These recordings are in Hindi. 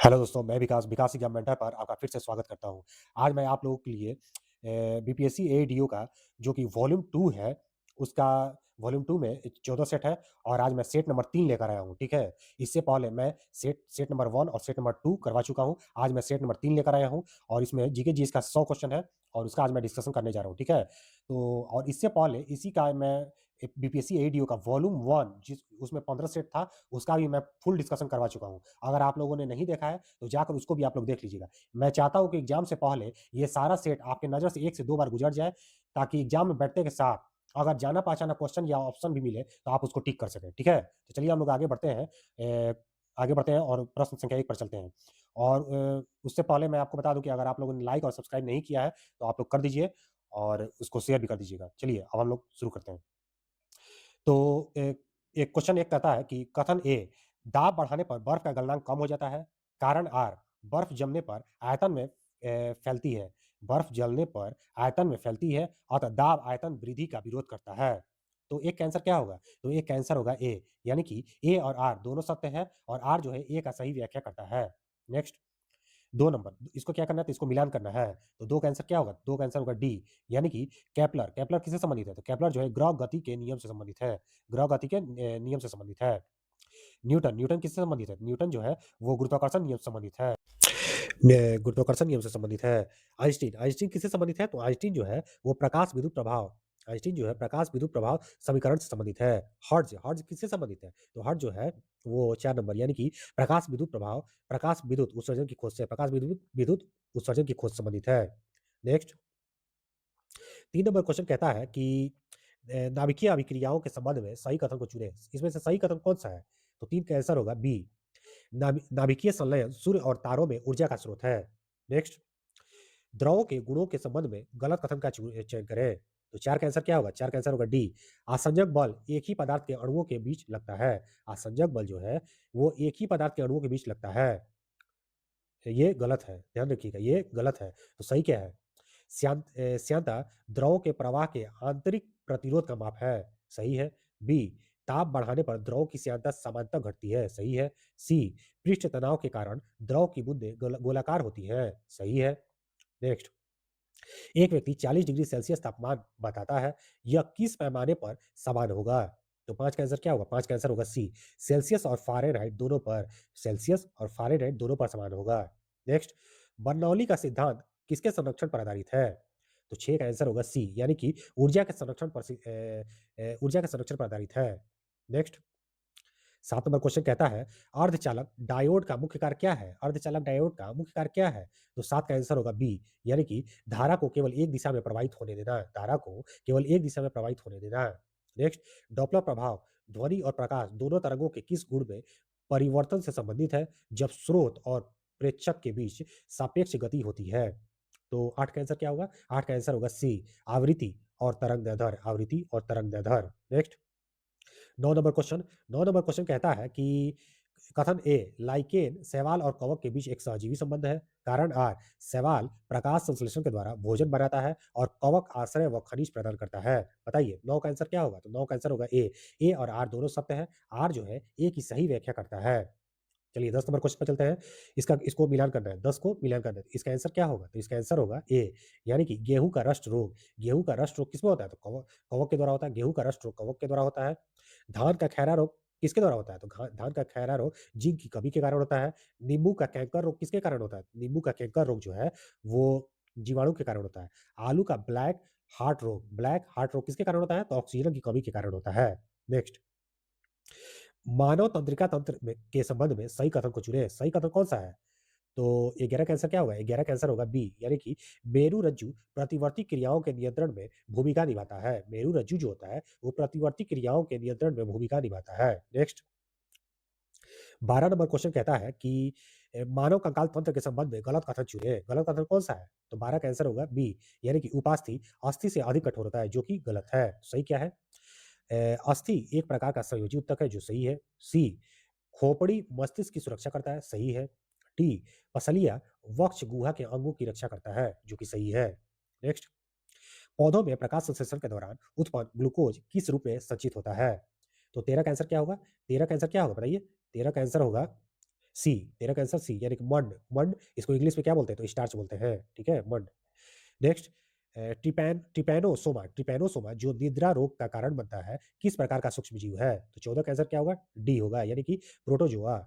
हेलो दोस्तों, मैं विकास एग्जाम मेंटर पर आपका फिर से स्वागत करता हूँ। आज मैं आप लोगों के लिए बीपीएससी एडीओ का जो कि वॉल्यूम 2 है, उसका वॉल्यूम 2 में 14 सेट है और आज मैं सेट नंबर 3 लेकर आया हूँ, ठीक है? इससे पहले मैं सेट सेट नंबर 1 और सेट नंबर 2 करवा चुका हूँ। आज मैं सेट नंबर 3 लेकर आया हूँ और इसमें जीके जीएस का 100 क्वेश्चन है और उसका आज मैं डिस्कशन करने जा रहा हूँ, ठीक है? तो और इससे पहले इसी का मैं एक बीपीएससी एडीओ का वॉल्यूम 1 जिस उसमें 15 सेट था, उसका भी मैं फुल डिस्कशन करवा चुका हूँ। अगर आप लोगों ने नहीं देखा है, तो जाकर उसको भी आप लोग देख लीजिएगा। मैं चाहता हूँ कि एग्ज़ाम से पहले ये सारा सेट आपके नज़र से 1 से 2 बार गुज़र जाए, ताकि एग्ज़ाम में बैठने के साथ अगर जाना-पहचाना क्वेश्चन या ऑप्शन भी मिले, तो आप उसको टिक कर सकें, ठीक है? तो चलिए हम लोग आगे बढ़ते हैं और प्रश्न संख्या 1 पर चलते हैं। और उससे पहले मैं आपको बता दूँ कि अगर आप लोगों ने लाइक और सब्सक्राइब नहीं किया है, तो आप लोग कर दीजिए और उसको शेयर भी कर दीजिएगा। चलिए, अब हम लोग शुरू करते हैं। तो एक एक क्वेश्चन एक कहता है कि कथन ए, दाब बढ़ाने पर बर्फ का गलनांक कम हो जाता है। कारण आर, बर्फ जमने पर आयतन में फैलती है। बर्फ जलने पर आयतन में फैलती है, अतः दाब आयतन वृद्धि का विरोध करता है। तो एक आंसर क्या होगा? तो एक आंसर होगा ए, यानी कि ए और आर दोनों सत्य है और आर जो है ए का सही व्याख्या करता है। नेक्स्ट, 2 नंबर, इसको क्या करना है? तो इसको मिलान करना है। तो 2 का आंसर क्या होगा? 2 का आंसर होगा डी, यानी कि केपलर। केपलर किससे संबंधित है? तो केपलर जो है ग्रह गति के नियम से संबंधित है। ग्रह गति के नियम से संबंधित है। न्यूटन, न्यूटन किससे संबंधित है? न्यूटन जो है वो गुरुत्वाकर्षण नियम से संबंधित है। गुरुत्वाकर्षण नियम से संबंधित है। आइंस्टीन, आइंस्टीन किससे संबंधित है? तो आइंस्टीन जो है वो प्रकाश विद्युत प्रभाव, आइंस्टीन जो है प्रकाश विद्युत प्रभाव समीकरण से संबंधित है। हर्ट्ज, हर्ट्ज किससे संबंधित है? तो हर्ट्ज जो है वो 4 नंबर, यानी कि प्रकाश विद्युत प्रभाव, प्रकाश विद्युत उत्सर्जन की खोज से, प्रकाश विद्युत विद्युत उत्सर्जन की खोज से संबंधित है। नेक्स्ट, 3 नंबर क्वेश्चन कहता है कि नाभिकीय अभिक्रियाओं के संबंध में सही कथन को चुनें। इसमें से सही कथन कौन-सा है? तो 3 का आंसर होगा बी, नाभिकीय संलयन सूर्य और तारों में ऊर्जा का स्रोत है। नेक्स्ट, द्रवों के गुणों के संबंध में गलत कथन का चयन करें। तो 4 का आंसर क्या होगा? 4 का आंसर होगा डी, आसंजक बल एक ही पदार्थ के अणुओं के बीच लगता है। आसंजक बल जो है वो एक ही पदार्थ के अणुओं के बीच लगता है। ये गलत है, ध्यान रखिएगा, ये गलत है। तो सही क्या है? श्यांता द्रव के प्रवाह के आंतरिक प्रतिरोध का माप है। सही है। बी, ताप बढ़ाने पर द्रव की श्यांता सामान्यतः घटती है। सही है। सी, पृष्ठ तनाव के कारण द्रव की बूंदें गोलाकार होती हैं। सही है। नेक्स्ट, एक व्यक्ति 40 डिग्री सेल्सियस तापमान बताता है, यह किस पैमाने पर समान होगा? तो 5 का आंसर क्या होगा? 5 का आंसर होगा सी, सेल्सियस और फ़ारेनहाइट दोनों पर, सेल्सियस और फ़ारेनहाइट दोनों पर समान होगा। नेक्स्ट, बर्नौली का सिद्धांत किसके संरक्षण पर आधारित है? तो 6 का आंसर होगा सी, यानी कि ऊर्जा के संरक्षण पर आधारित है। नेक्स्ट, 7 नंबर क्वेश्चन कहता है, अर्धचालक डायोड का मुख्य कार्य क्या है? अर्धचालक डायोड का मुख्य कार्य क्या है? तो 7 का आंसर होगा बी, यानी कि धारा को केवल एक दिशा में प्रवाहित होने देना। धारा को केवल एक दिशा में प्रवाहित होने देना। नेक्स्ट, डॉपलर प्रभाव ध्वनि और प्रकाश दोनों तरंगों के किस गुण में परिवर्तन से संबंधित है, जब स्रोत और प्रेक्षक के बीच सापेक्ष गति होती है? तो 8 का आंसर क्या होगा? 8 का आंसर होगा सी, आवृत्ति और तरंग दैर्ध्य, आवृत्ति और तरंग दैर्ध्य। Next, 9 number question, 9 number question कहता है कि कथन ए, लाइकेन शैवाल और कवक के बीच एक सहजीवी संबंध है। कारण आर, शैवाल प्रकाश संश्लेषण के द्वारा भोजन बनाता है और कवक आश्रय व खनिज प्रदान करता है। बताइए 9 का आंसर क्या होगा? तो 9 का आंसर होगा ए और आर दोनों सत्य है। आर जो है ए की सही व्याख्या करता है। चलिए 10 नंबर क्वेश्चन पे चलते हैं। इसको मिलान करना है, 10 को मिलान करना है। इसका आंसर क्या होगा? तो इसका आंसर होगा ए, यानी कि गेहूँ का रस्ट रोग। गेहूँ का रस्ट रोग किसमें होता है? तो कवक कवक के द्वारा होता है। गेहूँ का रस्ट रोग कवक के द्वारा होता है। धान का खैरा रोग किसके द्वारा होता है? तो धान का खैरा रोग जिंक की कमी के कारण होता है। नींबू का कैंकर रोग किसके कारण होता है? नींबू का कैंकर रोग जो है वो जीवाणु के कारण होता है। आलू का ब्लैक हार्ट रोग किसके कारण होता है? तो ऑक्सीजन की कमी के कारण होता है। नेक्स्ट, मानव तंत्रिका तंत्र के संबंध में सही कथन को चुनें। सही कथन कौन-सा है? तो 11 का आंसर क्या होगा? 11 का आंसर होगा बी, यानी कि मेरुरज्जु प्रतिवर्ती क्रियाओं के नियंत्रण में भूमिका निभाता है। मेरुरज्जु जो होता है, वो प्रतिवर्ती क्रियाओं के नियंत्रण में भूमिका निभाता है। नेक्स्ट, 12 नंबर क्वेश्चन कहता है कि मानव कंकाल तंत्र के संबंध में गलत कथन चुनें। गलत कथन कौन-सा है? तो 12 का आंसर होगा बी, यानी कि उपास्थि अस्थि से अधिक कठोर होता है, जो कि गलत है। सही क्या है? अस्थि एक प्रकार का संयोजी ऊतक है, जो सही है। सी, खोपड़ी मस्तिष्क की सुरक्षा करता है, सही है। डी, पसलिया वक्ष गुहा के अंगों की रक्षा करता है, जो कि सही है। नेक्स्ट, पौधों में प्रकाश संश्लेषण के दौरान उत्पन्न ग्लूकोज किस रूप में संचित होता है? तो 13 का आंसर क्या होगा? 13 का आंसर क्या होगा बताइए? 13 का आंसर होगा सी, 13 का आंसर सी यानी कि मंड, मंड इसको इंग्लिश में क्या बोलते हैं? तो स्टार्च बोलते हैं, ठीक है? मंड। नेक्स्ट ट्रिपैनोसोमा जो निद्रा रोग का कारण बनता है, किस प्रकार का सूक्ष्मजीव है? तो 14 का आंसर क्या होगा? डी होगा यानी कि प्रोटोजोआ।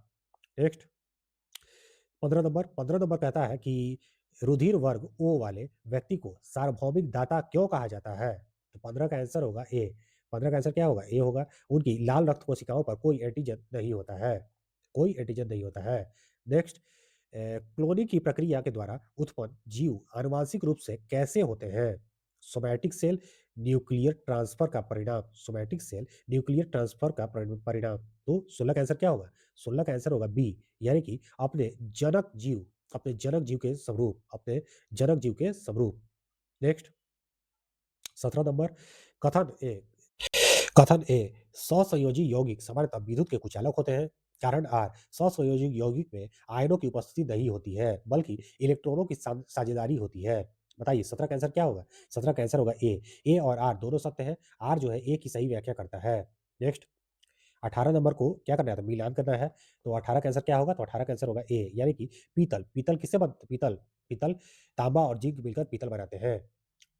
नेक्स्ट 15 नंबर कहता है कि रुधिर वर्ग ओ वाले व्यक्ति को सार्वभौमिक दाता क्यों कहा जाता है? तो 15 का आंसर होगा ए। 15 का आंसर क्या होगा? ए होगा। उनकी लाल रक्त कोशिकाओं पर कोई एंटीजन नहीं होता है। कोई एंटीजन नहीं होता है। नेक्स्ट क्लोनिंग की प्रक्रिया के द्वारा उत्पन्न जीव आनुवांशिक रूप से कैसे होते हैं? सोमैटिक सेल न्यूक्लियर ट्रांसफर का परिणाम। सोमैटिक सेल न्यूक्लियर ट्रांसफर का परिणाम। तो 16 का आंसर क्या होगा? 16 का आंसर होगा बी यानी कि अपने जनक जीव के स्वरूप, अपने जनक जीव के स्वरूप। नेक्स्ट 17 नंबर कथन ए कथन ए स्वसंयोजी यौगिक सामान्यतः विद्युत के कुचालक होते हैं। कारण आर स्वसंयोजी यौगिक में आयनों की उपस्थिति नहीं होती है बल्कि इलेक्ट्रॉनों की साझेदारी होती है। बताइए 17 का आंसर क्या होगा? 17 का आंसर होगा ए और आर दोनों सत्य है। आर जो है ए की सही व्याख्या करता है। नेक्स्ट 18 नंबर को क्या करना है? तो मिलान करना है। तो 18 का आंसर क्या होगा? तो 18 का आंसर होगा ए यानी कि पीतल। पीतल किससे बनता? पीतल पीतल तांबा और जिंक मिलकर पीतल बनाते हैं।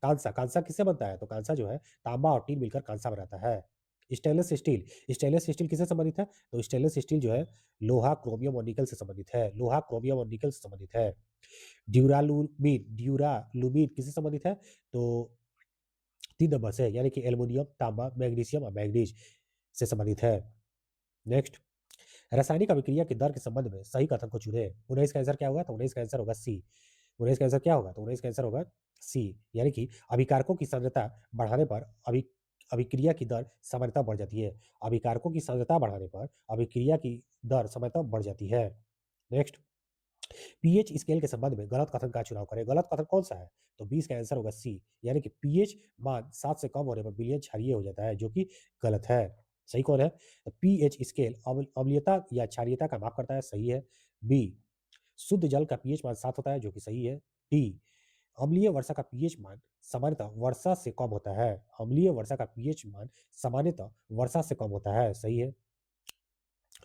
कांसा, कांसा किससे बनता है? तो कांसा जो है तांबा और टीन मिलकर कांसा बनाता है। स्टेनलेस स्टील किससे संबंधित है? तो स्टेनलेस स्टील जो है लोहा, क्रोमियम और निकल से संबंधित है। लोहा, क्रोमियम और निकल से संबंधित है। ड्यूरालुमीन किससे संबंधित है? तो 3 नंबर से यानी कि एल्युमिनियम, तांबा, मैग्नीशियम और मैंगनीज से संबंधित है। नेक्स्ट रासायनिक अभिक्रिया के दर के संबंध में सही कथन को चुनें। 19 का आंसर क्या होगा? तो 19 का आंसर होगा सी। 19 का आंसर क्या होगा? तो 19 का आंसर होगा सी यानी कि अभिकारकों की सांद्रता बढ़ाने पर अभिक्रिया की दर सामान्यतः बढ़ जाती है। अभिकारकों की सांद्रता बढ़ाने पर अभिक्रिया की दर सामान्यतः बढ़ जाती है। नेक्स्ट पीएच स्केल के संबंध में गलत कथन का चुनाव करें। गलत कथन कौन सा है? तो 20 का आंसर होगा सी यानी कि पीएच मान 7 से कम होने पर विलयन क्षारीय हो जाता है जो कि गलत है। सही कौन है? पीएच स्केल अम्लीयता या क्षारीयता का माप करता है। सही है। बी शुद्ध जल का पीएच मान 7 होता है जो कि सही है। डी अम्लीय वर्षा का पीएच मान सामान्यतः वर्षा से कम होता है। अम्लीय वर्षा का पीएच मान सामान्यतः वर्षा से कम होता है। सही है।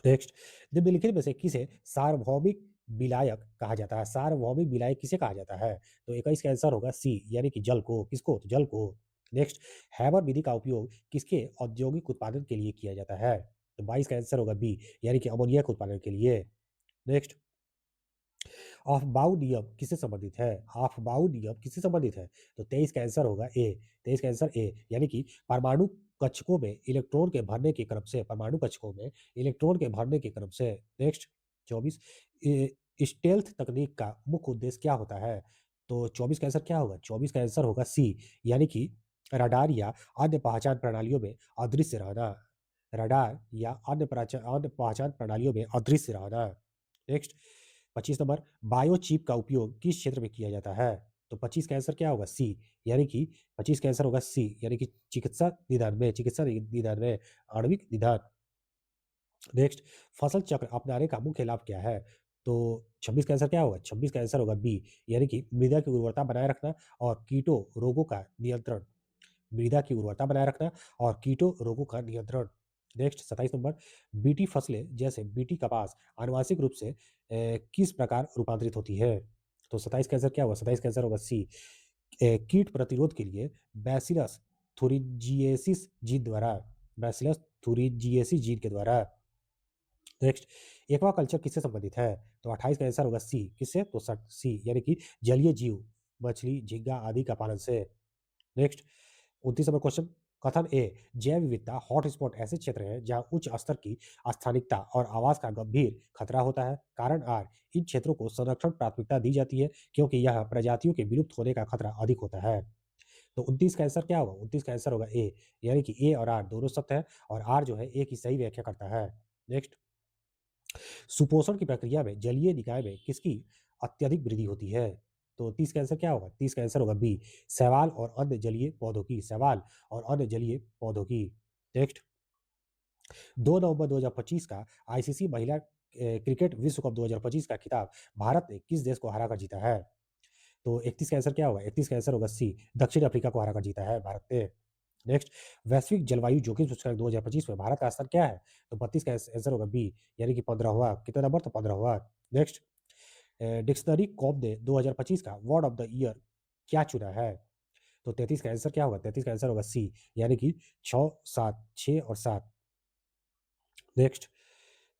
नेक्स्ट निम्नलिखित में से किसे सार्वभौमिक विलायक कहा जाता है? सार्वभौमिक विलायक किसे कहा जाता है? तो 21 का आंसर होगा सी यानी कि जल को। किसको? तो जल को। नेक्स्ट हैबर विधि का उपयोग किसके औद्योगिक उत्पादन के लिए किया जाता है? तो 22 का आंसर होगा बी यानी कि अमोनिया के उत्पादन के लिए। नेक्स्ट ऑफ-बाउ नियम किससे संबंधित है? ऑफ-बाउ नियम किससे संबंधित है? तो 23 का आंसर होगा ए। 23 का आंसर ए यानी कि परमाणु कक्षकों में इलेक्ट्रॉन के भरने के क्रम से परमाणु कक्षकों में इलेक्ट्रॉन के भरने के क्रम से। नेक्स्ट 24 स्टेल्थ तकनीक का मुख्य उद्देश्य क्या होता है? तो 24 का आंसर क्या होगा? 24 का आंसर होगा सी यानी कि रडार या अन्य पहचान प्रणालियों में अदृश्य रहना। रडार या अन्य पहचान प्रणालियों में अदृश्य रहना। नेक्स्ट 25 नंबर बायोचिप का उपयोग किस क्षेत्र में किया जाता है? तो 25 का आंसर क्या होगा? सी यानी कि 25 का आंसर होगा सी यानी कि चिकित्सा निदान में आणविक निदान। नेक्स्ट फसल चक्र अपनाने का मुख्य लाभ क्या है? तो 26 का आंसर क्या होगा? 26 का आंसर होगा बी यानी कि मृदा की उर्वरता बनाए रखना और कीटों रोगों का नियंत्रण। मृदा की उर्वरता बनाए रखना और कीटों रोगों का नियंत्रण। नेक्स्ट 27 नंबर बीटी फसलें जैसे बीटी कपास आनुवांशिक रूप से किस प्रकार रूपांतरित होती है? तो 27 का आंसर क्या होगा? 27 का आंसर होगा सी कीट प्रतिरोध के लिए बैसिलस थुरिंजिएसिस जीन द्वारा। बैसिलस थुरिंजिएसिस जीन के द्वारा। नेक्स्ट एक्वाकल्चर किससे संबंधित है? तो 28 का आंसर होगा सी किससे? तो सी यानी कि जलीय जीव मछली झींगा आदि का पालन से। नेक्स्ट 29 नंबर क्वेश्चन कथन ए जैव विविधता हॉटस्पॉट ऐसे क्षेत्र हैं जहां उच्च स्तर की स्थानिकता और आवास का गंभीर खतरा होता है। कारण आर इन क्षेत्रों को संरक्षण प्राथमिकता दी जाती है क्योंकि यह प्रजातियों के विलुप्त होने का खतरा अधिक होता है। तो 29 का आंसर क्या होगा? 29 का आंसर होगा ए यानी कि ए और आर दोनों सत्य है और आर जो है ए की सही व्याख्या करता है। नेक्स्ट सुपोषण की प्रक्रिया में जलीय निकाय में किसकी अत्यधिक वृद्धि होती है? तो 30 का आंसर क्या होगा? 30 का आंसर होगा बी शैवाल और अन्य जलीय पौधों की। शैवाल और अन्य जलीय पौधों की। नेक्स्ट 2 नवंबर 2025 का आईसीसी महिला क्रिकेट विश्व कप 2025 का खिताब भारत ने किस देश को हराकर जीता है? तो 31 का आंसर क्या होगा? 31 का आंसर होगा सी दक्षिण अफ्रीका को हराकर जीता है भारत ने। नेक्स्ट, वैश्विक जलवायु जोखिम सूचकांक 2025 में भारत का स्थान क्या है? तो 32 का आंसर होगा बी, यानी कि 15वां। कितना नंबर? तो 15वां। नेक्स्ट, डिक्शनरी कॉम ने 2025 का वर्ड ऑफ द ईयर क्या चुना है? तो 33 का आंसर क्या होगा? 33 का आंसर होगा सी, यानी कि 6, 7, 6 और 7। नेक्स्ट,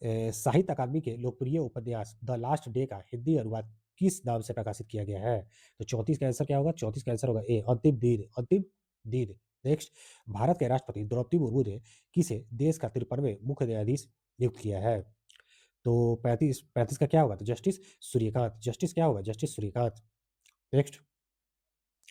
साहित्य अकादमी के लोकप्रिय उपन्यास द लास्ट डे का हिंदी अनुवाद किस नाम से प्रकाशित किया गया है? तो 34 का आंसर क्या होगा? 34 का आंसर होगा ए, अंतिम दिन, अंतिम दिन। नेक्स्ट, भारत के राष्ट्रपति द्रौपदी मुर्मू ने किसे देश का 53वें मुख्य न्यायाधीश नियुक्त किया है? तो 35 का क्या होगा? तो जस्टिस सूर्यकांत। जस्टिस क्या होगा? जस्टिस सूर्यकांत। नेक्स्ट,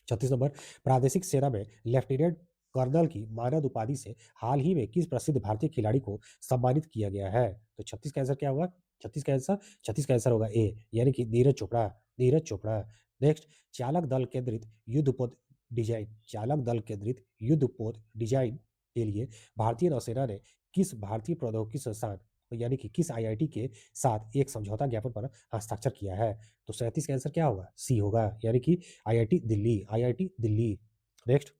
36 नंबर, प्रादेशिक सेना में लेफ्टिनेंट कर्नल की मानद उपाधि से हाल ही में किस प्रसिद्ध भारतीय खिलाड़ी को सम्मानित किया गया है? तो 36 का आंसर क्या होगा? 36 का आंसर होगा ए, यानी कि नीरज चोपड़ा। नीरज चोपड़ा। नेक्स्ट, चालक दल केंद्रित युद्धपोत डिजाइन, चालक दल केंद्रित युद्धपोत डिजाइन के लिए भारतीय नौसेना ने किस भारतीय प्रौद्योगिकी संस्थान, तो यानी कि किस आईआईटी के साथ एक समझौता ज्ञापन पर हस्ताक्षर किया है? तो 37 का आंसर क्या होगा? सी होगा, यानी कि IIT Delhi, IIT Delhi. Next,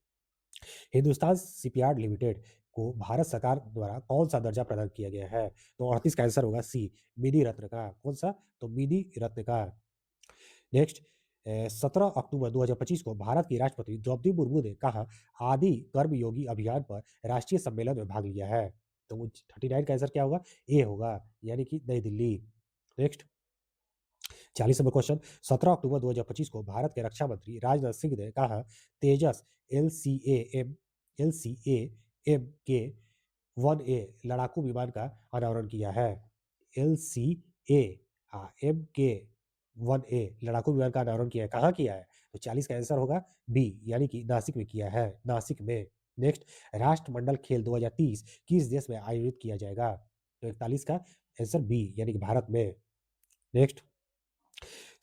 Hindustan shipyard limited को भारत सरकार द्वारा कौन-सा दर्जा प्रदान किया गया है? तो 38 का आंसर होगा सी, मिनी रत्न का। कौन-सा? तो मिनी रत्न का। नेक्स्ट, 17 अक्टूबर 2025 को भारत की राष्ट्रपति द्रौपदी मुर्मू ने कहा आदि कर्मयोगी अभियान पर राष्ट्रीय सम्मेलन में भाग लिया है? तो 39 का आंसर क्या होगा? ए होगा, यानी कि नई दिल्ली। नेक्स्ट, 40 नंबर क्वेश्चन, 17 अक्टूबर 2025 को भारत के रक्षा मंत्री राजनाथ सिंह ने कहा तेजस एलसीएएम एलसीएएम के 1A लड़ाकू विमान का अनावरण किया है। एलसीए एम के 1A लड़ाकू विमान का अनावरण किया है। कहाँ किया है? तो 40 का आंसर होगा बी, यानी कि नासिक में किया है, नासिक में। नेक्स्ट, राष्ट्रमंडल खेल 2030 किस देश में आयोजित किया जाएगा? तो 41 का आंसर बी, यानी कि भारत में। नेक्स्ट,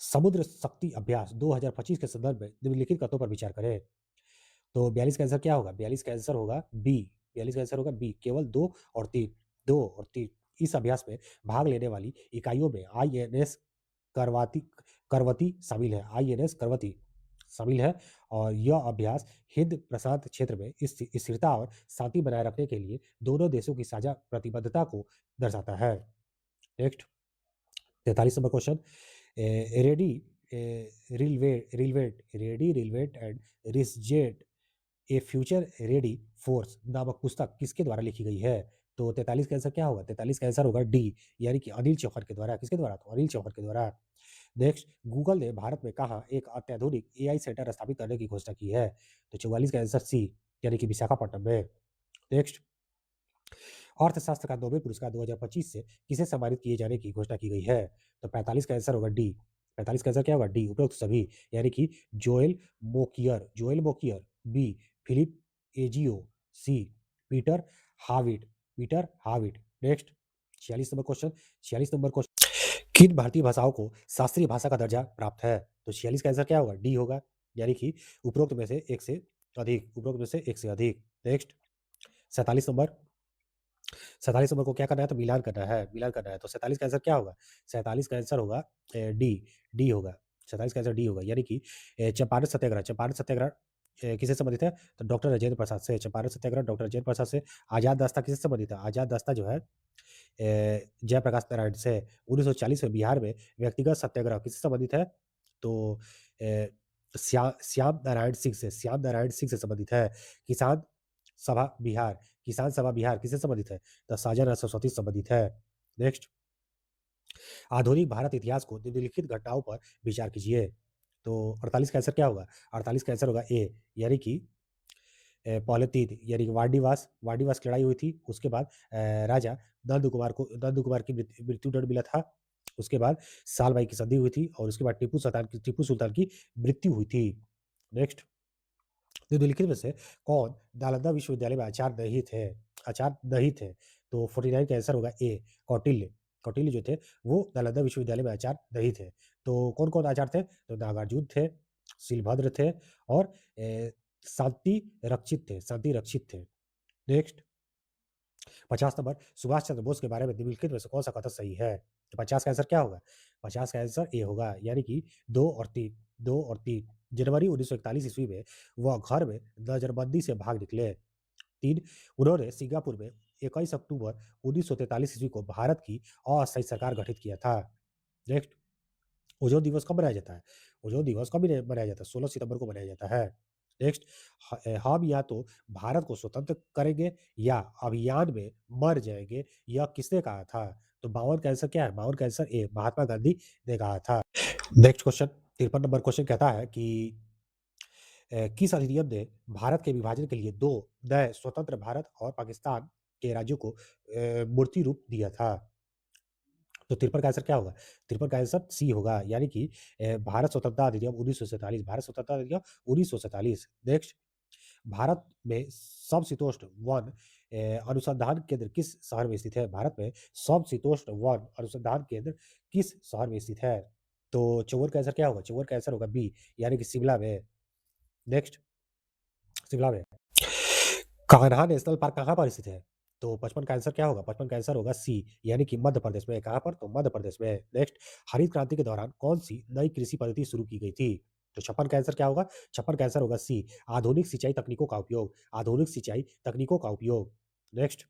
समुद्र शक्ति अभ्यास 2025 के संदर्भ में निम्नलिखित कथनों पर विचार करें। तो 42 का आंसर क्या होगा? 42 का आंसर होगा बी, 42 का आंसर होगा बी, केवल 2 और 3, 2 और 3। इस अभ्यास में भाग लेने वाली इकाइयों में आईएनएस करवाती करवती शामिल है, आईएनएस करवती शामिल है, और यह अभ्यास हिंद प्रशांत क्षेत्र में स्थिरता और शांति बनाए रखने के लिए दोनों देशों की साझा प्रतिबद्धता को दर्शाता है। Next, 43 number question, ready ready relevant and resurgent a future ready force नामक पुस्तक किसके द्वारा लिखी गई है? तो 43 का आंसर क्या होगा? 43 का आंसर होगा डी, यानी कि अनिल चौहान के द्वारा। किसके द्वारा? तो अनिल चौहान के द्वारा। नेक्स्ट, गूगल ने भारत में कहाँ एक अत्याधुनिक एआई सेंटर स्थापित करने की घोषणा की है? तो 44 का आंसर सी, यानी कि विशाखापट्टनम में। नेक्स्ट, अर्थशास्त्र का नोबेल पुरस्कार 2025 से किसे सम्मानित किए जाने की घोषणा की गई है? तो 45 का आंसर होगा डी। 45 का आंसर क्या होगा? डी, उपरोक्त सभी, यानी कि Joel Mokyr, B, Philippe Aghion, C, Peter Howitt, Peter Howitt. Next, 46 number question, 46 number question, किन भारतीय भाषाओं को शास्त्रीय भाषा का दर्जा प्राप्त है? तो 46 का आंसर क्या होगा? डी होगा, यानी कि उपरोक्त में से एक से अधिक, उपरोक्त में से एक से अधिक। नेक्स्ट, 47 नंबर, 47 नंबर को क्या करना है? तो मिलान करना है, मिलान करना है। तो 47 का आंसर क्या होगा? 47 का आंसर होगा डी, डी होगा। 47 का आंसर डी होगा, यानी कि चंपारण सत्याग्रह किससे संबंधित है? तो डॉक्टर राजेंद्र प्रसाद से। चंपारण सत्याग्रह डॉक्टर राजेंद्र प्रसाद से। आज़ाद रास्ता किससे संबंधित है? आज़ाद रास्ता जो है जयप्रकाश नारायण से। 1940 में बिहार में व्यक्तिगत सत्याग्रह किससे संबंधित है? तो श्याम नारायण सिंह से, श्याम नारायण सिंह से संबंधित है। किसान सभा बिहार, किसान सभा बिहार किससे संबंधित है? तो साजन सरस्वती से संबंधित है। नेक्स्ट, आधुनिक भारत इतिहास को निम्नलिखित घटनाओं पर विचार कीजिए। तो 48 का आंसर क्या होगा? 48 का आंसर होगा ए, यानी कि पहले 3, यानी कि वार्डीवास की लड़ाई हुई थी। उसके बाद राजा नंद कुमार की मृत्यु दंड मिला था। उसके बाद सालबाई की संधि हुई थी, और उसके बाद टिप्पू सुल्तान की मृत्यु हुई थी। नेक्स्ट, निम्नलिखित में से कौन नालंदा विश्वविद्यालय में आचार्य नहीं थे? तो 49 का आंसर होगा ए, कौटिल्य। कौटिल्य जो थे वो नालंदा विश्वविद्यालय में आचार्य नहीं थे। तो कौन-कौन आचार्य थे? तो नागार्जुन थे, शिलभद्र थे, और शांति रक्षित थे। नेक्स्ट, 50 नंबर, सुभाष चंद्र बोस के बारे में निम्नलिखित में से कौन-सा कथन सही है? तो 50 का आंसर क्या होगा? 50 का आंसर ए होगा, यानी कि 2 और 3, 2 और 3। जनवरी 1941 ईस्वी में वह घर में नजरबंदी से भाग निकले। 3 उन्होंने सिंगापुर में 21 अक्टूबर 1943 ईस्वी को भारत की अस्थायी सरकार गठित किया था। नेक्स्ट, ओज़ोन दिवस कब मनाया जाता है? ओज़ोन दिवस कब मनाया जाता है? 16 सितंबर को मनाया जाता है। नेक्स्ट, हम या तो भारत को स्वतंत्र करेंगे या अभियान में मर जाएँगे, यह किसने कहा था? तो 52 का आंसर क्या है? 52 का आंसर ए महात्मा गांधी ने कहा था। नेक्स्ट क्वेश्चन, 53 नंबर क्वेश्चन कहता है कि किस अधिनियम ने भारत के विभाजन के लिए 2 नए स्वतंत्र भारत और पाकिस्तान के राज्यों को मूर्ति रूप दिया था? तो 53 का आंसर क्या होगा? 53 का आंसर सी होगा, यानी कि भारत स्वतंत्रता अधिनियम 1947, भारत स्वतंत्रता अधिनियम 1947। नेक्स्ट, भारत में समशीतोष्ण वन अनुसंधान केंद्र किस शहर में स्थित है? भारत में समशीतोष्ण वन अनुसंधान केंद्र किस शहर में स्थित है? तो 54 का आंसर क्या होगा? 54 का आंसर होगा बी, यानी कि शिमला में। नेक्स्ट, शिमला में। कान्हा नेशनल पार्क कहाँ पर स्थित है? तो 55 का आंसर क्या होगा? 55 का आंसर होगा सी, यानी कि मध्य प्रदेश में। कहाँ पर? तो मध्य प्रदेश में। नेक्स्ट, हरित क्रांति के दौरान कौन-सी नई कृषि पद्धति शुरू की गई थी? तो 56 का आंसर क्या होगा? 56 का आंसर होगा सी, आधुनिक सिंचाई तकनीकों का उपयोग, आधुनिक सिंचाई तकनीकों का उपयोग। नेक्स्ट,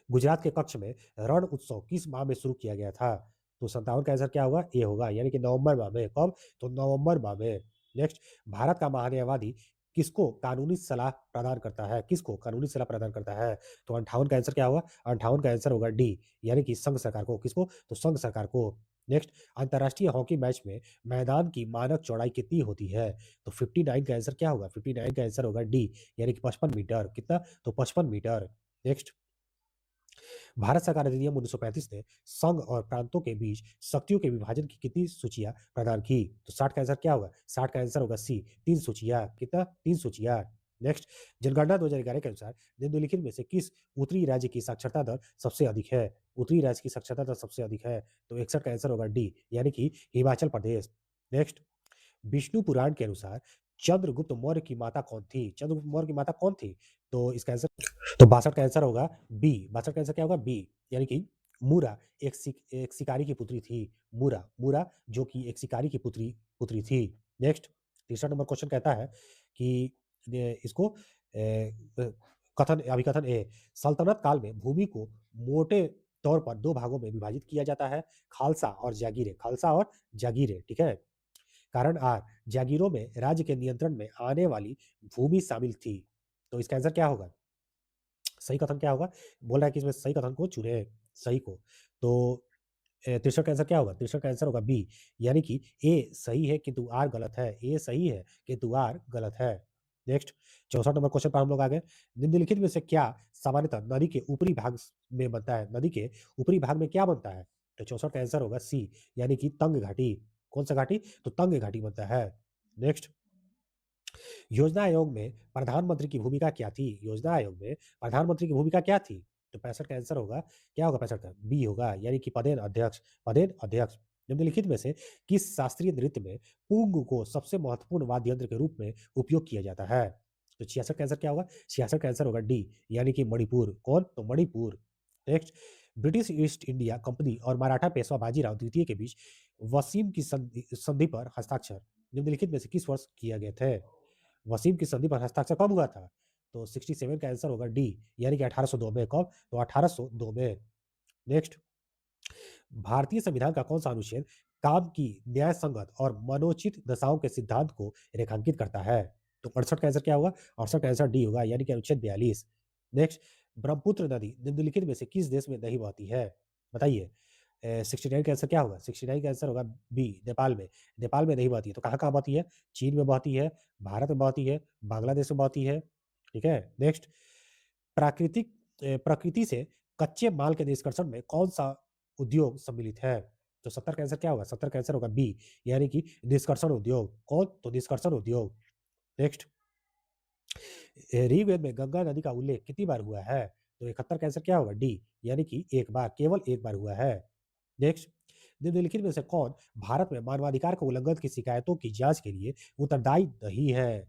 गुजरात के कच्छ में रण उत्सव किस माह में शुरू किया गया था? तो 57 का आंसर क्या होगा? ए होगा, यानी कि नवंबर माह में। कब? तो नवंबर माह में। नेक्स्ट, भारत का महान्यायवादी किसको कानूनी सलाह प्रदान करता है? किसको कानूनी सलाह प्रदान करता है? तो 58 का आंसर क्या होगा? 58 का आंसर होगा डी, यानी कि संघ सरकार को। किसको? तो संघ सरकार को। नेक्स्ट, अंतर्राष्ट्रीय हॉकी मैच में मैदान की मानक चौड़ाई कितनी होती है? तो 59 का आंसर क्या होगा? 59 का आंसर होगा डी, यानी कि 55 मीटर। कितना? तो 55 मीटर। नेक्स्ट, भारत सरकार अधिनियम 1935 ने संघ और प्रांतों के बीच शक्तियों के विभाजन की कितनी सूचियां प्रदान की? तो 60 का आंसर क्या होगा? 60 का आंसर होगा सी, 3 सूचियां। कितना? 3 सूचियां। नेक्स्ट, जनगणना 2011 के अनुसार निम्नलिखित में से किस उत्तरी राज्य की साक्षरता दर सबसे अधिक है? उत्तरी राज्य की साक्षरता दर सबसे अधिक है, तो 61 का आंसर होगा डी, यानी कि हिमाचल प्रदेश। नेक्स्ट, विष्णु पुराण के अनुसार चंद्रगुप्त मौर्य की माता कौन थी? चंद्रगुप्त मौर्य की माता कौन थी? तो इसका आंसर, तो 62 का आंसर होगा बी। 62 का आंसर क्या होगा? बी, यानी कि मूरा एक शिकारी की पुत्री थी। मूरा मूरा जो कि एक शिकारी की पुत्री पुत्री थी। नेक्स्ट, तीसरा नंबर क्वेश्चन कहता है कि इसको कथन अभिकथन ए, सल्तनत काल में भूमि को मोटे तौर पर 2 भागों में विभाजित किया जाता है, खालसा और जागीरें। खालसा और जागीरें, ठीक है? कारण आर, जागीरों में राज्य के नियंत्रण में आने वाली भूमि शामिल थी। तो इसका आंसर क्या होगा? सही कथन क्या होगा? बोल रहा है कि इसमें सही कथन को चुनें, सही को। तो 63 का आंसर क्या होगा? 63 का आंसर होगा बी, यानी कि ए सही है किंतु आर गलत है। ए सही है किंतु आर गलत है। नेक्स्ट, 64 नंबर क्वेश्चन पर हम लोग आ गए। निम्नलिखित में से क्या सामान्यतः नदी के ऊपरी भाग में बनता है? नदी के ऊपरी भाग में क्या बनता है? तो 64 का आंसर होगा सी, यानी कि तंग घाटी। कौन सा घाटी? तो तंग घाटी बनता है। नेक्स्ट, योजना आयोग में प्रधानमंत्री की भूमिका क्या थी? योजना आयोग में प्रधानमंत्री की भूमिका क्या थी? तो 65 का आंसर होगा, क्या होगा 65 का? बी होगा, यानी कि पदेन अध्यक्ष। पदेन अध्यक्ष। निम्नलिखित में से किस शास्त्रीय नृत्य में पुंग को सबसे महत्वपूर्ण वाद्य यंत्र के रूप में उपयोग किया जाता है? तो 66 का आंसर क्या होगा? 66 का आंसर होगा डी, यानी कि मणिपुर। कौन? तो Manipur. Next, British east India company और मराठा पेशवा बाजीराव द्वितीय के बीच वसीम की संधि संधि पर हस्ताक्षर निम्नलिखित में से किस वर्ष किया गए थे? वसीम की संधि पर हस्ताक्षर कब हुआ था? तो 67 का आंसर होगा डी, यानी कि 1802 में। कब? तो 1802 में। नेक्स्ट, भारतीय संविधान का कौन सा अनुच्छेद काम की न्याय संगत और मनोचित दशाओं के सिद्धांत को रेखांकित करता है? तो 68 का आंसर क्या होगा? 68 का आंसर डी होगा, यानी कि अनुच्छेद 42। नेक्स्ट, ब्रह्मपुत्र नदी निम्नलिखित में से किस देश में नहीं बहती है? बताइए। 69 का आंसर क्या होगा? 69 का आंसर होगा बी, नेपाल में। नेपाल में नहीं बहती है, तो कहाँ-कहाँ बहती है? चीन में बहती है, भारत में बहती है, बांग्लादेश में बहती है, ठीक है? नेक्स्ट, प्रकृति से कच्चे माल के निष्कर्षण में कौन-सा उद्योग सम्मिलित है? तो 70 का आंसर क्या होगा? 70 का आंसर होगा बी, यानी कि निष्कर्षण उद्योग। कौन? तो निष्कर्षण उद्योग। नेक्स्ट, ऋग्वेद में गंगा नदी का उल्लेख कितनी बार हुआ है? तो 71 का आंसर क्या होगा? डी, यानी कि एक बार, केवल एक बार हुआ है। नेक्स्ट, निम्नलिखित में से कौन भारत में मानवाधिकार के उल्लंघन की शिकायतों की जांच के लिए उत्तरदायी नहीं है?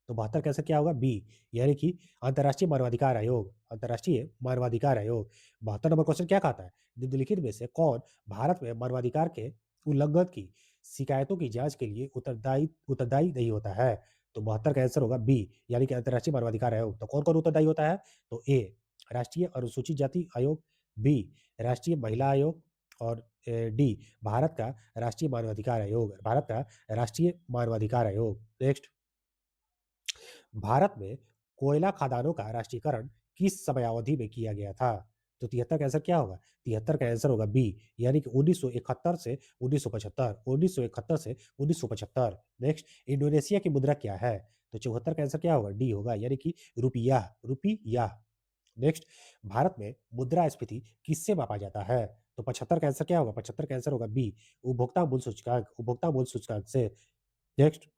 तो 72 का आंसर क्या होगा? बी, यानी कि अंतर्राष्ट्रीय मानवाधिकार आयोग। अंतर्राष्ट्रीय मानवाधिकार आयोग। 72 नंबर क्वेश्चन क्या कहता है? निम्नलिखित में से कौन भारत में मानवाधिकार के उल्लंघन की शिकायतों की जांच के लिए उत्तरदायी उत्तरदायी नहीं होता है? तो 72 का आंसर होगा बी, यानी कि अंतर्राष्ट्रीय मानवाधिकार आयोग। तो कौन-कौन उत्तरदायी होता है? तो ए, राष्ट्रीय अनुसूचित जाति आयोग, बी, राष्ट्रीय महिला आयोग और डी, भारत का राष्ट्रीय मानवाधिकार आयोग, भारत का राष्ट्रीय मानवाधिकार आयोग। नेक्स्ट, भारत में कोयला खदानों का राष्ट्रीयकरण किस समयावधि में किया गया था? तो 73 का आंसर क्या होगा? 73 का आंसर होगा बी, यानी कि 1971 से 1975, 1971 से 1975। नेक्स्ट, इंडोनेशिया की मुद्रा क्या है? तो 74 का आंसर क्या होगा? डी होगा, यानी कि रुपया, रुपया। नेक्स्ट, भारत में मुद्रास्फीति किससे मापा जाता है? तो 75 का आंसर क्या होगा? 75 का आंसर होगा बी, उपभोक्ता मूल्य सूचकांक, उपभोक्ता मूल्य सूचकांक से। नेक्स्ट,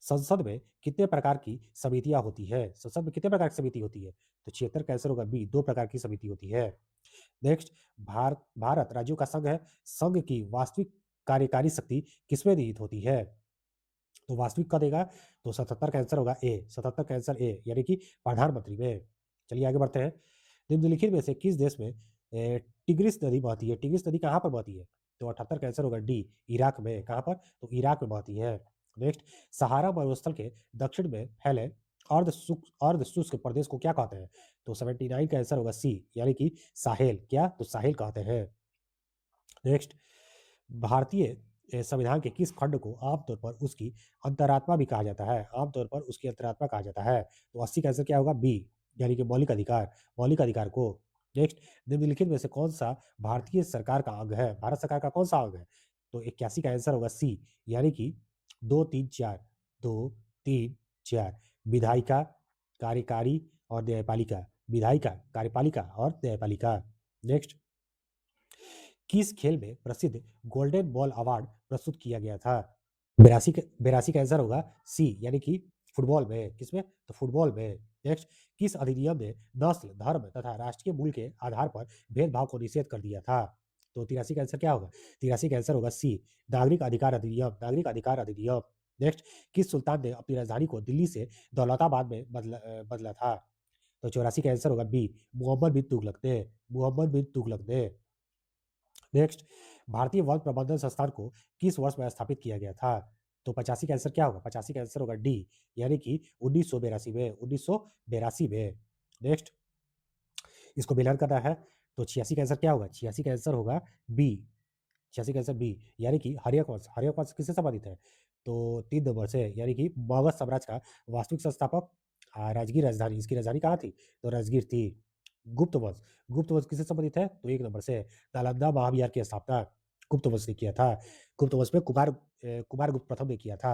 संसद में कितने प्रकार की समितियां होती है? संसद में कितने प्रकार की समिति होती है? तो 76 का आंसर होगा बी, 2 प्रकार की समिति होती है। नेक्स्ट, भारत राज्यों का संघ है, संघ की वास्तविक कार्यकारी शक्ति किसमें निहित होती है? तो वास्तविक कब देगा? तो 77 का आंसर होगा ए, 77 का आंसर ए, यानी कि प्रधानमंत्री में। चलिए आगे बढ़ते हैं। निम्नलिखित में से किस देश में टिग्रिस नदी बहती है? टिग्रिस नदी कहाँ पर बहती है? तो 78 का आंसर होगा डी, इराक में। कहाँ पर? तो इराक में बहती है। नेक्स्ट, सहारा मरुस्थल के दक्षिण में फैले अर्ध शुष्क प्रदेश को क्या कहते हैं? तो 79 का आंसर होगा सी, यानी कि साहेल। क्या? तो साहेल कहते हैं। नेक्स्ट, भारतीय संविधान के किस खंड को आमतौर पर उसकी अंतरात्मा भी कहा जाता है? आमतौर पर उसकी अंतरात्मा कहा जाता है। तो 80 का आंसर क्या होगा? बी, यानी कि मौलिक अधिकार, मौलिक अधिकार को। नेक्स्ट, निम्नलिखित में से कौन सा भारतीय सरकार का अंग है? भारत सरकार का कौन सा अंग है? तो 81 का आंसर होगा सी, यानी कि 2 3 4, 2 3 4, विधायिका, कार्यकारी और न्यायपालिका, विधायिका, कार्यपालिका और न्यायपालिका। नेक्स्ट, किस खेल में प्रसिद्ध गोल्डन बॉल अवार्ड प्रस्तुत किया गया था? 82 का आंसर होगा सी, यानी कि फुटबॉल में। किसमें? तो फुटबॉल में। नेक्स्ट, किस अधिनियम ने नस्ल, धर्म तथा राष्ट्रीय मूल के आधार पर भेदभाव को निषेध कर दिया था? तो 83 का आंसर क्या होगा? 83 का आंसर होगा सी, नागरिक अधिकार अधिनियम, नागरिक अधिकार अधिनियम। नेक्स्ट, किस सुल्तान ने अपनी राजधानी को दिल्ली से दौलताबाद में बदला था? तो 84 का आंसर होगा बी, मोहम्मद बिन तुगलक ने, मोहम्मद बिन तुगलक ने। नेक्स्ट, भारतीय वन प्रबंधन संस्थान को किस वर्ष में स्थापित किया गया था? तो 85 का आंसर क्या होगा? 85 का आंसर होगा डी, यानी कि 1982 में, 1982 में। नेक्स्ट, इसको मिलान करना है, तो 86 का आंसर क्या होगा? 86 का आंसर होगा बी, 86 का आंसर बी, यानी कि हर्यक वंश। हर्यक वंश किससे संबंधित है? तो 3 नंबर से, यानी कि मगध साम्राज्य का वास्तविक संस्थापक। राजगीर राजधानी, इसकी राजधानी कहाँ थी? तो राजगीर थी। गुप्त वंश, गुप्त वंश किससे संबंधित है? तो 1 नंबर से, नालंदा महाविहार की स्थापना गुप्त वंश ने किया था। गुप्त वंश में कुमार गुप्त प्रथम ने किया था।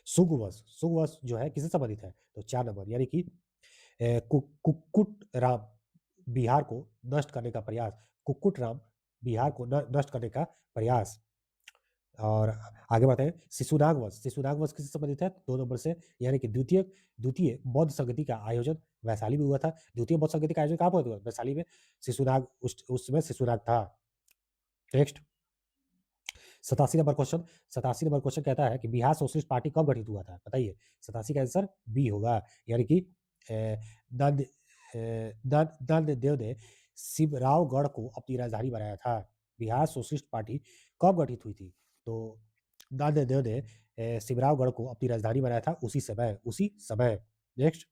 शुंग वंश, शुंग वंश जो है किससे संबंधित है? तो 4 नंबर, यानी कि कुक्कुट राम बिहार को नष्ट करने का प्रयास, कुक्कुट राम बिहार को नष्ट करने का प्रयास। और आगे बढ़ते हैं, शिशुनाग वंश, शिशुनाग वंश किससे संबंधित है? 2 नंबर से, यानी कि द्वितीय द्वितीय बौद्ध संगति का आयोजन वैशाली में हुआ था। द्वितीय बौद्ध संगति का आयोजन कहाँ पर हुआ? वैशाली में। शिशुनाग उस समय शिशुनाग था। Next, 87 number question, 87 number question कहता है कि बिहार सोशलिस्ट पार्टी कब गठित हुआ था? बताइए। 87 का आंसर बी होगा, यानी कि नंद नंद देव ने शिवरावगढ़ को अपनी राजधानी बनाया था। बिहार सोशलिस्ट पार्टी कब गठित हुई थी? तो नंद देव ने शिवरावगढ़ को अपनी राजधानी बनाया था उसी समय, उसी समय। नेक्स्ट,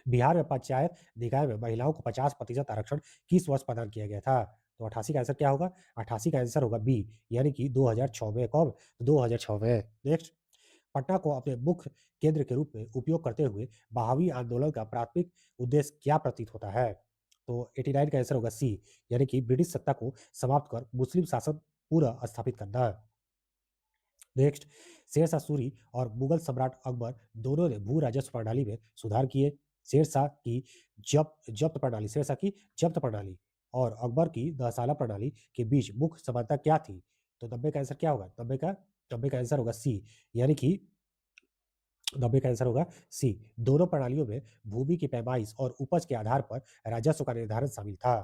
बिहार में पंचायत निकाय में महिलाओं को 50% आरक्षण किस वर्ष प्रदान किया गया था? तो 88 का आंसर क्या होगा? 88 का आंसर होगा बी, यानी कि 2006 में। कब? 2006 में। नेक्स्ट, पटना को अपने मुख्य केंद्र के रूप में उपयोग करते हुए बहावी आंदोलन का प्राथमिक उद्देश्य क्या प्रतीत होता है? तो 89 का आंसर होगा सी, यानी कि ब्रिटिश सत्ता को समाप्त कर मुस्लिम शासन पूरा स्थापित करना। नेक्स्ट, शेरशाह सूरी और मुगल सम्राट अकबर दोनों ने भू राजस्व प्रणाली में सुधार किए। शेरशाह की जब्त प्रणाली और अकबर की दहसाला प्रणाली के बीच मुख्य समानता क्या थी? तो 90 का आंसर क्या होगा? 90 का आंसर होगा सी, यानी कि 90 का आंसर होगा सी। दोनों प्रणालियों में भूमि की पैमाइश और उपज के आधार पर राजस्व का निर्धारण शामिल था।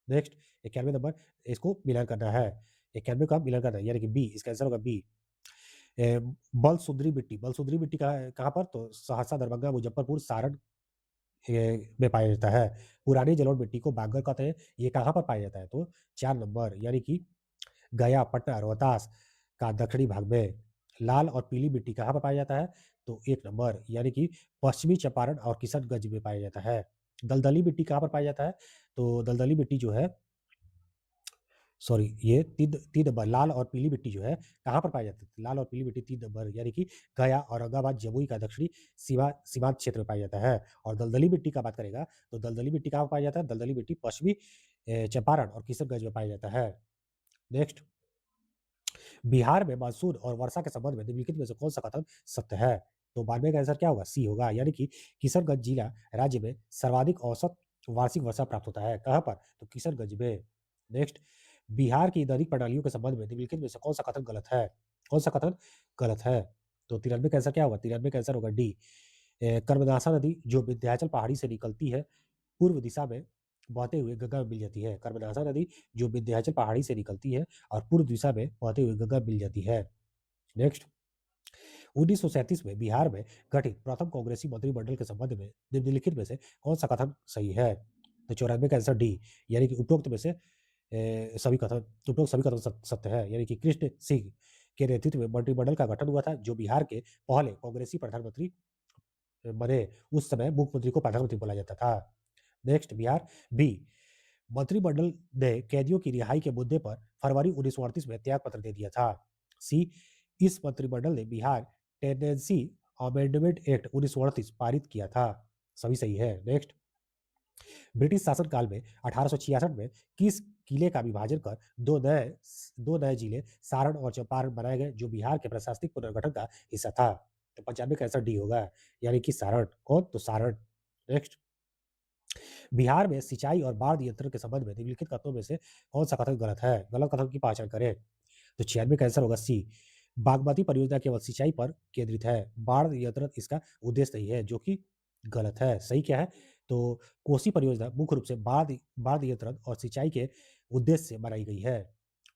नेक्स्ट, 91 नंबर, इसको मिलान करना है। 91 का मिलान करना है, यानी कि बी, इसका आंसर होगा बी। बलसुंदरी मिट्टी कहाँ पर? तो सहरसा, दरभंगा, मुजफ्फरपुर, सारण में पाया जाता है। पुरानी जलोढ़ मिट्टी को बांगर कहते हैं। ये कहाँ पर पाया जाता है? तो 4 नंबर, यानी कि गया, पटना, रोहतास का दक्षिणी भाग में। लाल और पीली मिट्टी कहाँ पर पाया जाता है? तो 1 नंबर यानी कि पश्चिमी चंपारण और किशनगंज में पाया जाता है। दलदली मिट्टी कहाँ पर पाया जाता है? तो दलदली मिट्टी जो है सॉरी ये 3 नंबर लाल और पीली मिट्टी जो है कहाँ पर पाई जाती है? लाल और पीली मिट्टी 3 नंबर यानी कि गया, औरंगाबाद, जमुई का दक्षिणी सीमांत क्षेत्र में पाया जाता है। और दलदली मिट्टी का बात करेगा तो दलदली मिट्टी कहाँ पर पाया जाता है? दलदली मिट्टी पश्चिमी चंपारण और किशनगंज में पाया जाता है। नेक्स्ट, बिहार में मानसून और वर्षा के संबंध में निम्नलिखित में से कौन सा कथन सत्य है? तो 92 का आंसर क्या होगा? सी होगा यानी कि किशनगंज जिला राज्य में सर्वाधिक औसत वार्षिक वर्षा प्राप्त होता है। कहाँ पर? तो किशनगंज में। नेक्स्ट, बिहार की नदी प्रणालियों के संबंध में निम्नलिखित में से कौन सा कथन गलत है? कौन सा कथन गलत है? तो 93 का आंसर क्या होगा? 93 का आंसर होगा डी। कर्मदासा नदी जो विंध्याचल पहाड़ी से निकलती है, पूर्व दिशा में बहते हुए गंगा में मिल जाती है। कर्मदासा नदी जो विंध्याचल पहाड़ी से निकलती है और पूर्व दिशा में बहते हुए गंगा में मिल जाती है। नेक्स्ट, 1937 में बिहार में गठित प्रथम कांग्रेसी मंत्रिमंडल के संबंध में निम्नलिखित में से कौन सा कथन सही है? तो 94 का आंसर डी यानी कि उपरोक्त में से उपरोक्त सभी कथन सत्य है यानी कि कृष्ण सिंह के नेतृत्व में मंत्रिमंडल का गठन हुआ था जो बिहार के पहले कांग्रेसी प्रधानमंत्री बने। उस समय मुख्यमंत्री को प्रधानमंत्री बोला जाता था। नेक्स्ट, बिहार बी, मंत्रिमंडल ने कैदियों की रिहाई के मुद्दे पर फरवरी 1938 में त्याग पत्र दे दिया था। सी, इस मंत्रिमंडल ने बिहार टेनेंसी अमेंडमेंट एक्ट 1938 पारित किया था। सभी सही है। नेक्स्ट, ब्रिटिश शासन काल में 1866 में किस किले का विभाजन कर दो नए जिले सारण और चंपारण बनाए गए जो बिहार के प्रशासनिक पुनर्गठन का हिस्सा था? तो 95 का आंसर डी होगा यानी कि सारण। कौन? तो सारण। नेक्स्ट, बिहार में सिंचाई और बाढ़ नियंत्रण के संबंध में निम्नलिखित कथनों में से कौन सा कथन गलत है? गलत कथन की पहचान करें। तो 96 का आंसर होगा सी। बागमती परियोजना केवल सिंचाई पर केंद्रित है, बाढ़ नियंत्रण इसका उद्देश्य नहीं है, जो कि गलत है। सही क्या है? तो कोसी परियोजना मुख्य रूप से बाढ़ बाढ़ नियंत्रण और सिंचाई के उद्देश्य से बनाई गई है।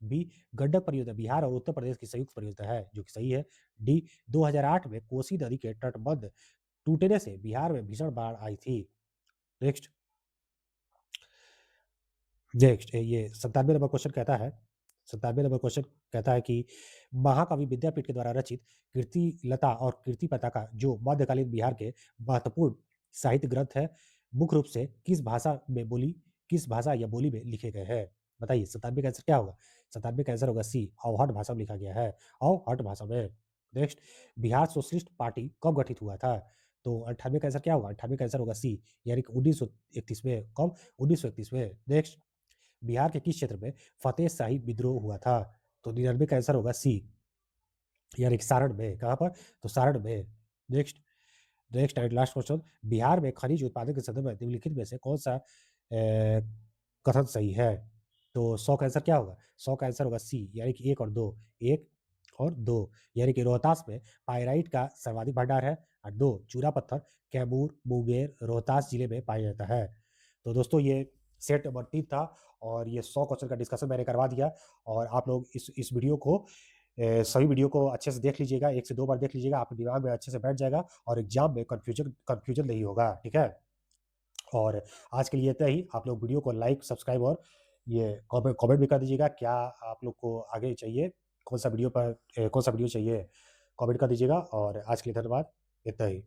बी, गंडक परियोजना बिहार और उत्तर प्रदेश की संयुक्त परियोजना है, जो कि सही है। डी, 2008 में कोसी नदी के तटबंध टूटने से बिहार में भीषण बाढ़ आई थी। नेक्स्ट, ये 97 नंबर क्वेश्चन कहता है 97 नंबर क्वेश्चन कहता है कि महाकवि विद्यापीठ के द्वारा रचित कीर्तिलता और कीर्ति पताका जो मध्यकालीन बिहार के महत्वपूर्ण साहित्य ग्रंथ है, मुख्य रूप से किस भाषा या बोली में लिखे गए हैं? बताइए 97 का आंसर क्या होगा? 97 का आंसर होगा सी, अवहट भाषा में लिखा गया है। अवहट भाषा में। नेक्स्ट, बिहार सोशलिस्ट पार्टी कब गठित हुआ था? तो 98 का आंसर क्या होगा? 98 का आंसर होगा सी यानी कि 1931 में। कब? 1931 में। नेक्स्ट, बिहार के किस क्षेत्र में फतेह शाही विद्रोह हुआ था? तो 99 का आंसर होगा सी यानी कि सारण में। कहाँ पर? तो सारण में। Next next and last question, Bihar में खनिज उत्पादन के संदर्भ में निम्नलिखित में से कौन सा कथन सही है? तो 100 का आंसर क्या होगा? 100 का आंसर होगा सी यानी कि 1 और 2। 1 और 2 यानी कि रोहतास में पाइराइट का सर्वाधिक भंडार है और 2 चूरा पत्थर कैमूर, मुंगेर, रोहतास जिले में पाया जाता है। तो दोस्तों ये सेट नंबर 3 था और ये 100 क्वेश्चन का डिस्कशन मैंने करवा दिया और आप लोग इस वीडियो को सभी वीडियो को अच्छे से देख लीजिएगा, 1 से 2 बार देख लीजिएगा, आपके दिमाग में अच्छे से बैठ जाएगा और एग्ज़ाम में कन्फ्यूजन नहीं होगा, ठीक है? और आज के लिए इतना ही। आप लोग वीडियो को लाइक, सब्सक्राइब और ये कमेंट भी कर दीजिएगा, क्या आप लोग को आगे चाहिए, कौन-सा वीडियो चाहिए, कमेंट कर दीजिएगा और आज के लिए धन्यवाद, इतना ही।